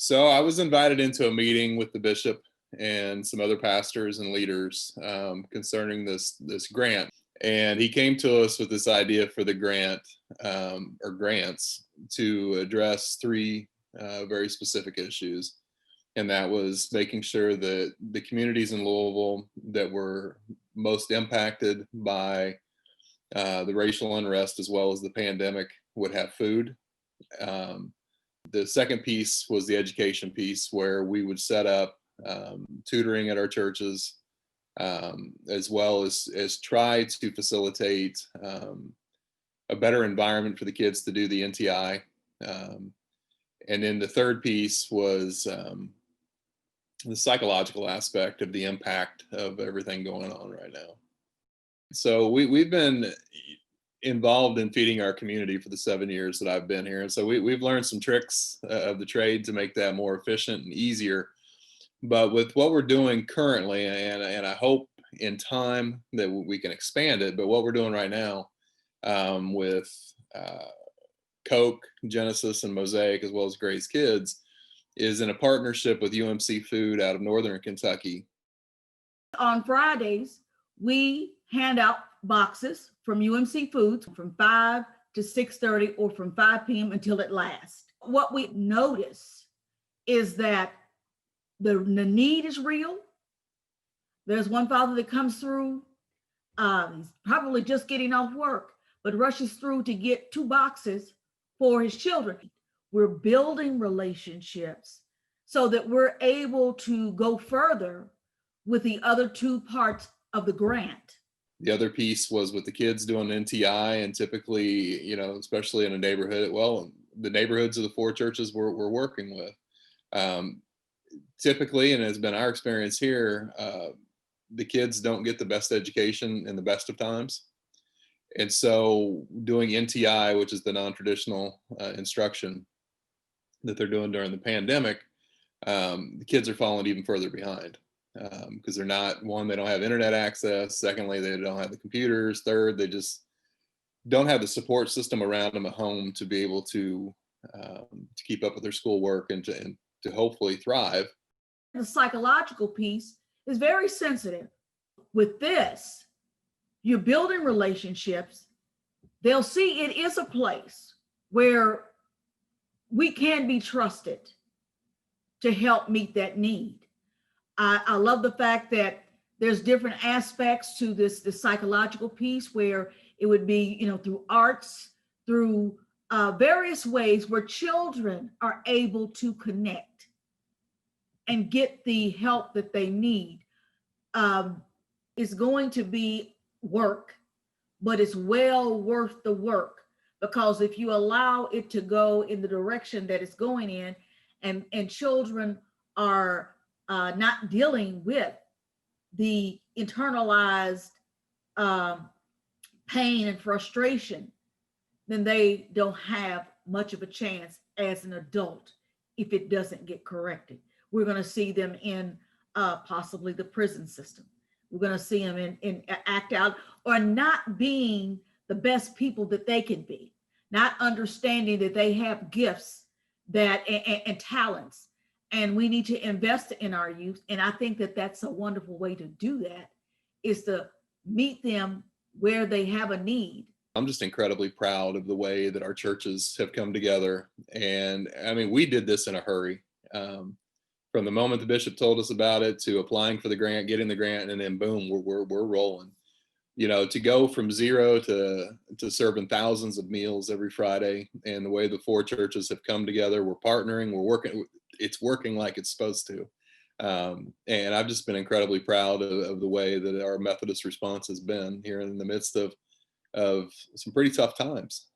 So I was invited into a meeting with the bishop and some other pastors and leaders concerning this grant, and he came to us with this idea for the grant or grants to address three very specific issues, and that was making sure that the communities in Louisville that were most impacted by the racial unrest as well as the pandemic would have food. Um, the second piece was the education piece, where we would set up tutoring at our churches, as well as try to facilitate a better environment for the kids to do the NTI. And then the third piece was the psychological aspect of the impact of everything going on right now. So we've been involved in feeding our community for the 7 years that I've been here. And so we've learned some tricks of the trade to make that more efficient and easier. But with what we're doing currently, and I hope in time that we can expand it, but what we're doing right now with Coke, Genesis, and Mosaic, as well as Grace Kids, is in a partnership with UMC Food out of Northern Kentucky. On Fridays, we hand out boxes from UMC Foods from 5 to 6:30 or from 5 p.m. until it lasts. What we notice is that the need is real. There's one father that comes through, he's probably just getting off work, but rushes through to get 2 boxes for his children. We're building relationships so that we're able to go further with the other 2 parts of the grant. The other piece was with the kids doing NTI, and typically, especially in a neighborhood, well, the neighborhoods of the 4 churches we're working with. Typically, and it's been our experience here, the kids don't get the best education in the best of times. And so doing NTI, which is the non-traditional instruction that they're doing during the pandemic, the kids are falling even further behind because they're not, one, they don't have internet access. Secondly, they don't have the computers. Third, they just don't have the support system around them at home to be able to keep up with their schoolwork and to hopefully thrive. The psychological piece is very sensitive. With this, you're building relationships. They'll see it is a place where we can be trusted to help meet that need. I love the fact that there's different aspects to this psychological piece, where it would be, through arts, through various ways where children are able to connect and get the help that they need. It's going to be work, but it's well worth the work, because if you allow it to go in the direction that it's going in, and children are not dealing with the internalized pain and frustration, then they don't have much of a chance as an adult if it doesn't get corrected. We're going to see them in possibly the prison system. We're going to see them in act out, or not being the best people that they can be, not understanding that they have gifts and talents, and we need to invest in our youth. And I think that that's a wonderful way to do that, is to meet them where they have a need. I'm just incredibly proud of the way that our churches have come together. And I mean, we did this in a hurry. From the moment the bishop told us about it to applying for the grant, getting the grant, and then boom, we're rolling. To go from zero to serving thousands of meals every Friday, and the way the 4 churches have come together, we're partnering, we're working, it's working like it's supposed to. And I've just been incredibly proud of the way that our Methodist response has been here in the midst of some pretty tough times.